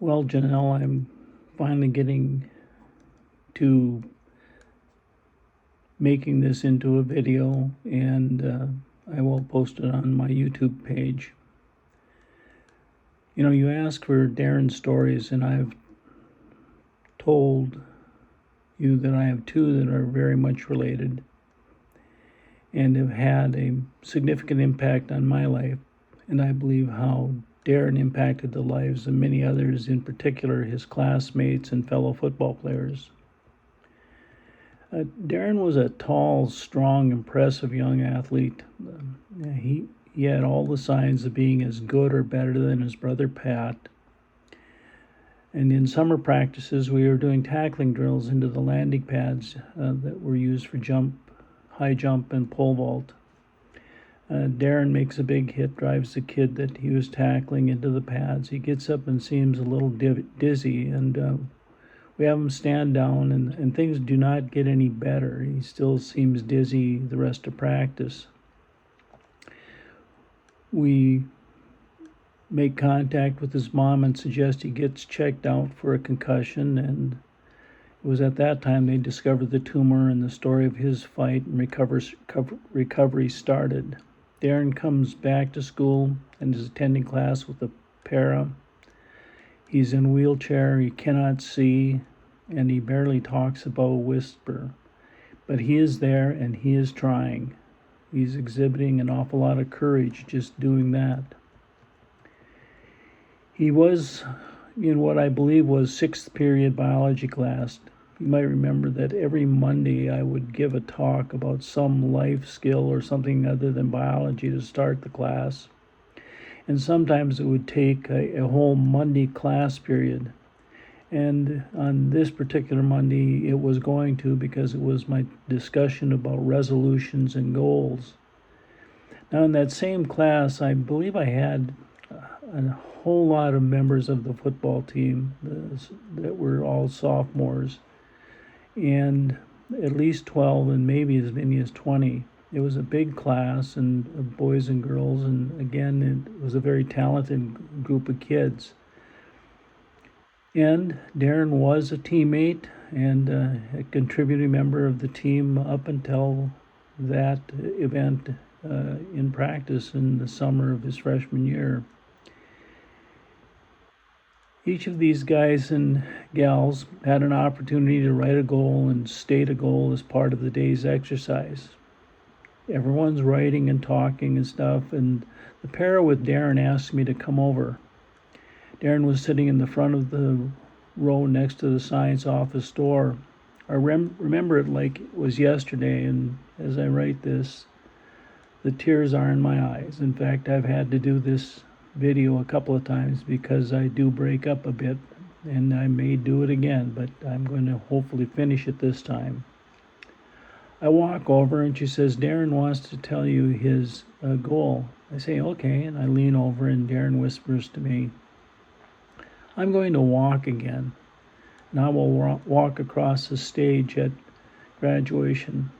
Well, Janelle, I'm finally getting to making this into a video, and I will post it on my YouTube page. You know, you asked for Darrin's stories, and I've told you that I have two that are very much related and have had a significant impact on my life, and I believe how Darrin impacted the lives of many others, in particular his classmates and fellow football players. Darrin was a tall, strong, impressive young athlete. He had all the signs of being as good or better than his brother Pat. And in summer practices, we were doing tackling drills into the landing pads that were used for high jump and pole vault. Darrin makes a big hit, drives the kid that he was tackling into the pads. He gets up and seems a little dizzy, and we have him stand down, and things do not get any better. He still seems dizzy the rest of practice. We make contact with his mom and suggest he gets checked out for a concussion, and it was at that time they discovered the tumor, and the story of his fight and recovery started. Darrin comes back to school and is attending class with a para. He's in a wheelchair, he cannot see, and he barely talks above a whisper. But he is there and he is trying. He's exhibiting an awful lot of courage just doing that. He was in what I believe was sixth period biology class. You might remember that every Monday I would give a talk about some life skill or something other than biology to start the class. And sometimes it would take a whole Monday class period. And on this particular Monday, it was going to, because it was my discussion about resolutions and goals. Now, in that same class, I believe I had a whole lot of members of the football team that were all sophomores, and at least 12 and maybe as many as 20. It was a big class and boys and girls, and again, it was a very talented group of kids. And Darrin was a teammate and a contributing member of the team up until that event in practice in the summer of his freshman year. Each of these guys and gals had an opportunity to write a goal and state a goal as part of the day's exercise. Everyone's writing and talking and stuff, and the para with Darrin asked me to come over. Darrin was sitting in the front of the row next to the science office door. I remember it like it was yesterday, and as I write this, the tears are in my eyes. In fact, I've had to do this video a couple of times because I do break up a bit, and I may do it again, but I'm going to hopefully finish it this time. I walk over and she says, Darrin wants to tell you his goal. I say, okay, and I lean over and Darrin whispers to me, I'm going to walk again, and I will walk across the stage at graduation.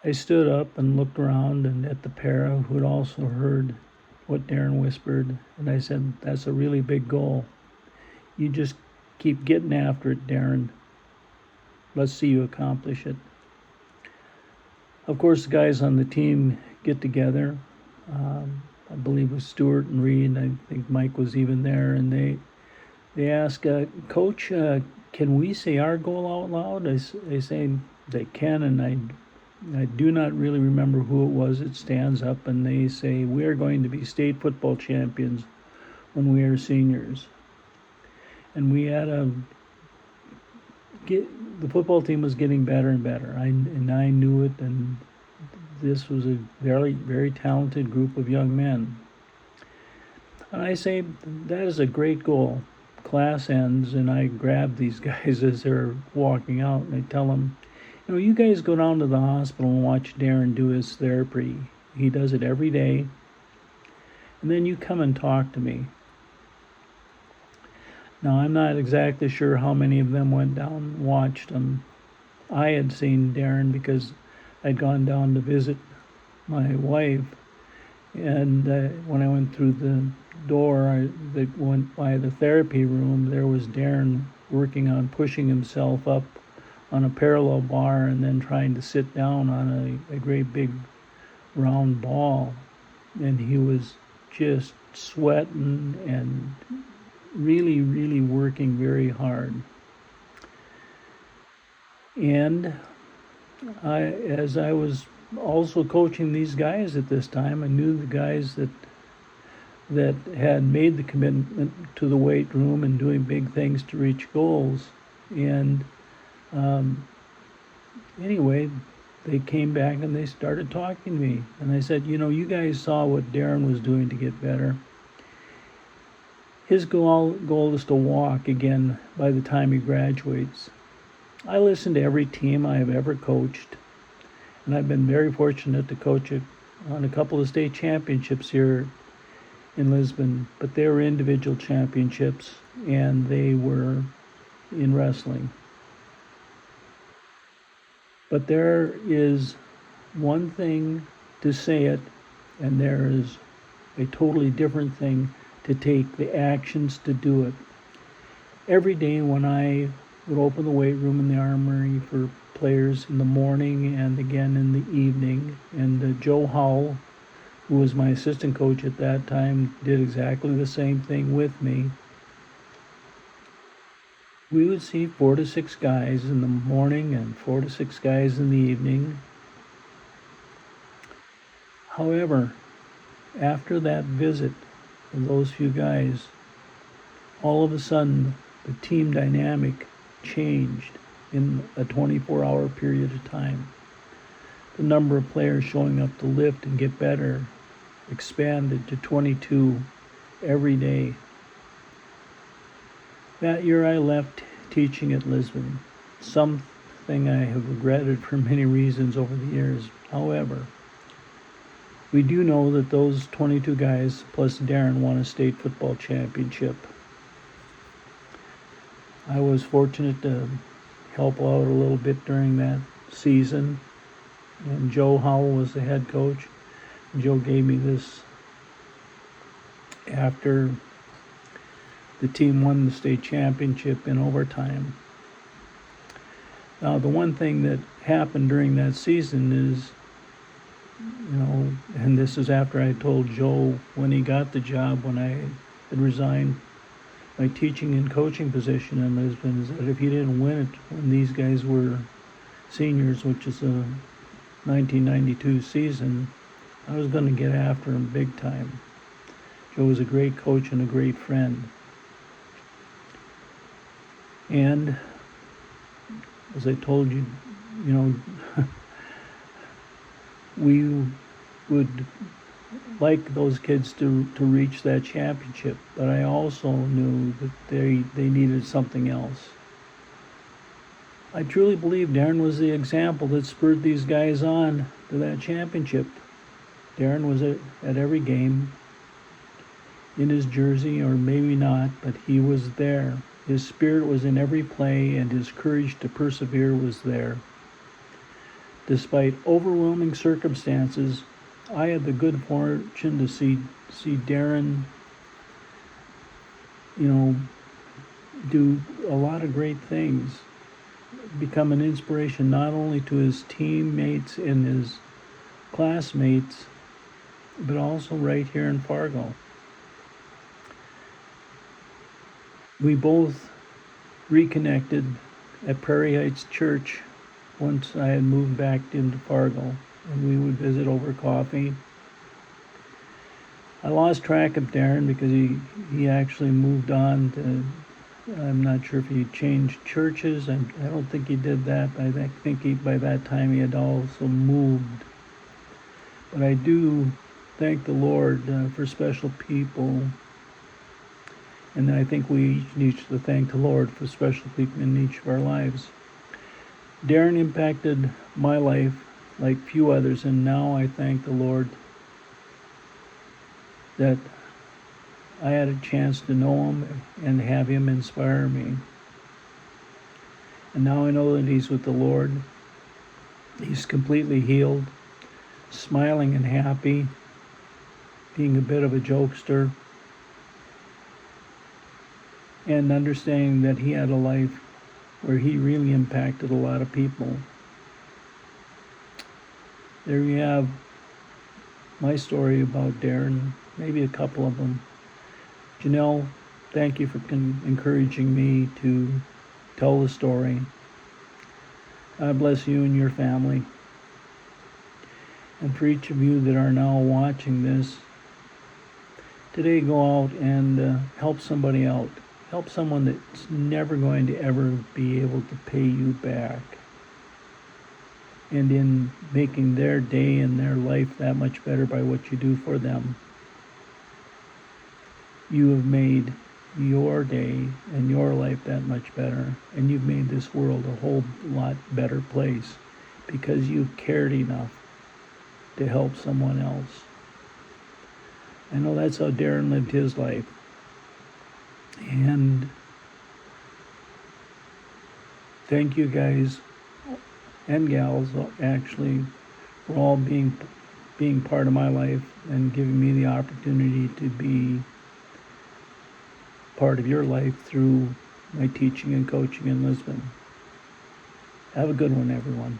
I stood up and looked around and at the para who had also heard what Darrin whispered, and I said, that's a really big goal. You just keep getting after it, Darrin. Let's see you accomplish it. Of course, the guys on the team get together. I believe it was Stuart and Reed, I think Mike was even there, and they ask, Coach, can we say our goal out loud? They say they can, and I do not really remember who it was. It stands up and they say, we are going to be state football champions when we are seniors. And we had the football team was getting better and better. I knew it, and this was a very, very talented group of young men. And I say, that is a great goal. Class ends, and I grab these guys as they're walking out, and I tell them, you guys go down to the hospital and watch Darrin do his therapy. He does it every day. And then you come and talk to me. Now, I'm not exactly sure how many of them went down and watched him. I had seen Darrin because I'd gone down to visit my wife, and when I went through door that went by the therapy room, there was Darrin working on pushing himself up on a parallel bar and then trying to sit down on a great big round ball. And he was just sweating and really, really working very hard. And as I was also coaching these guys at this time, I knew the guys that had made the commitment to the weight room and doing big things to reach goals. And anyway, they came back and they started talking to me. And I said, you guys saw what Darrin was doing to get better. His goal is to walk again by the time he graduates. I listen to every team I have ever coached, and I've been very fortunate to coach on a couple of state championships here in Lisbon, but they were individual championships, and they were in wrestling. But there is one thing to say it, and there is a totally different thing to take the actions to do it. Every day when I would open the weight room in the armory for players in the morning and again in the evening, and Joe Howell, who was my assistant coach at that time, did exactly the same thing with me. We would see 4 to 6 guys in the morning and 4 to 6 guys in the evening. However, after that visit of those few guys, all of a sudden the team dynamic changed in a 24-hour period of time. The number of players showing up to lift and get better expanded to 22 every day. That year I left teaching at Lisbon, something I have regretted for many reasons over the years. However, we do know that those 22 guys plus Darrin won a state football championship. I was fortunate to help out a little bit during that season, and Joe Howell was the head coach. Joe gave me this after the team won the state championship in overtime. Now, the one thing that happened during that season is, and this is after I told Joe when he got the job, when I had resigned my teaching and coaching position in Lisbon, is that if he didn't win it when these guys were seniors, which is a 1992 season, I was going to get after him big time. Joe was a great coach and a great friend. And as I told you, we would like those kids to reach that championship, but I also knew that they needed something else. I truly believe Darrin was the example that spurred these guys on to that championship. Darrin was at every game in his jersey, or maybe not, but he was there. His spirit was in every play, and his courage to persevere was there. Despite overwhelming circumstances, I had the good fortune to see Darrin, do a lot of great things, become an inspiration not only to his teammates and his classmates, but also right here in Fargo. We both reconnected at Prairie Heights Church once I had moved back into Fargo, and we would visit over coffee. I lost track of Darrin because he actually moved on to, I'm not sure if he changed churches. I don't think he did that. I think by that time he had also moved. But I do thank the Lord for special people. And I think we each need to thank the Lord for special people in each of our lives. Darrin impacted my life like few others, and now I thank the Lord that I had a chance to know him and have him inspire me. And now I know that he's with the Lord. He's completely healed, smiling and happy, being a bit of a jokester. and understanding that he had a life where he really impacted a lot of people. There you have my story about Darrin, maybe a couple of them. Janelle, thank you for encouraging me to tell the story. God bless you and your family. And for each of you that are now watching this, today go out and help somebody out. Help someone that's never going to ever be able to pay you back. And in making their day and their life that much better by what you do for them, you have made your day and your life that much better. And you've made this world a whole lot better place because you cared enough to help someone else. I know that's how Darrin lived his life. And thank you guys and gals, actually, for all being part of my life and giving me the opportunity to be part of your life through my teaching and coaching in Lisbon. Have a good one, everyone.